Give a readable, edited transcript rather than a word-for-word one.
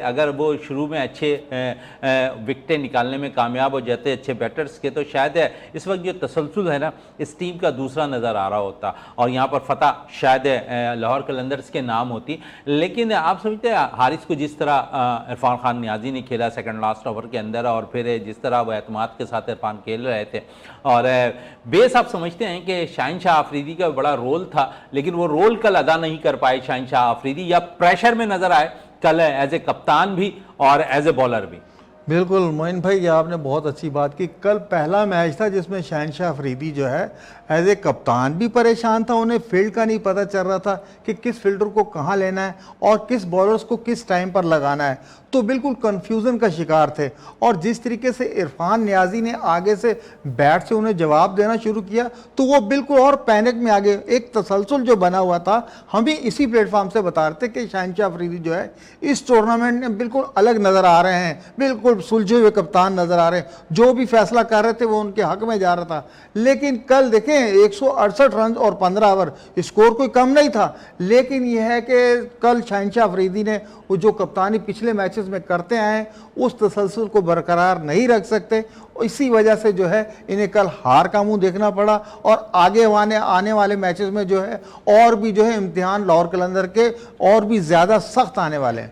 अगर वो शुरू में अच्छे विकेटें निकालने में कामयाब हो जाते अच्छे बैटर्स के, तो शायद इस वक्त जो तसलसल है ना इस टीम का दूसरा नज़र आ रहा होता और यहाँ पर फतह शायद लाहौर कलंदर्स के नाम होती। लेकिन आप समझते हैं हारिस को जिस तरह इरफान खान नियाजी ने खेला सेकंड लास्ट ओवर के अंदर, और फिर जिस तरह वो एतमाद के साथ इरफान खेल रहे थे, और बेस आप समझते हैं कि शाहिनशाह आफरीदी का बड़ा रोल था, लेकिन वो रोल कल अदा नहीं कर पाए शाहिनशाह आफरीदी, या प्रेशर में नजर आए कल एज ए कप्तान भी और एज ए बॉलर भी। बिल्कुल मोइन भाई, ये आपने बहुत अच्छी बात की। कल पहला मैच था जिसमें शाहिनशाह अफरीदी जो है एज ए कप्तान भी परेशान था, उन्हें फील्ड का नहीं पता चल रहा था कि किस फील्डर को कहाँ लेना है और किस बॉलर्स को किस टाइम पर लगाना है, तो बिल्कुल कंफ्यूजन का शिकार थे। और जिस तरीके से इरफान नियाजी ने आगे से बैट से उन्हें जवाब देना शुरू किया तो वो बिल्कुल और पैनिक में आ गए। एक तसलसल जो बना हुआ था, हम भी इसी प्लेटफॉर्म से बता रहे थे कि शाहिनशाह अफरीदी जो है इस टूर्नामेंट में बिल्कुल अलग नज़र आ रहे हैं, बिल्कुल सुलझे हुए कप्तान नज़र आ रहे हैं, जो भी फैसला कर रहे थे वो उनके हक में जा रहा था। लेकिन कल देखें 168 रन और 15 ओवर, स्कोर कोई कम नहीं था, लेकिन यह है कि कल शाहिनशाह अफरीदी ने वो जो कप्तानी पिछले मैचेस में करते आए हैं उस तसलसल को बरकरार नहीं रख सकते। इसी वजह से जो है इन्हें कल हार का मुंह देखना पड़ा, और आगे आने वाले मैचेस में जो है और भी जो है इम्तिहान लाहौर कलंदर के और भी ज़्यादा सख्त आने वाले हैं।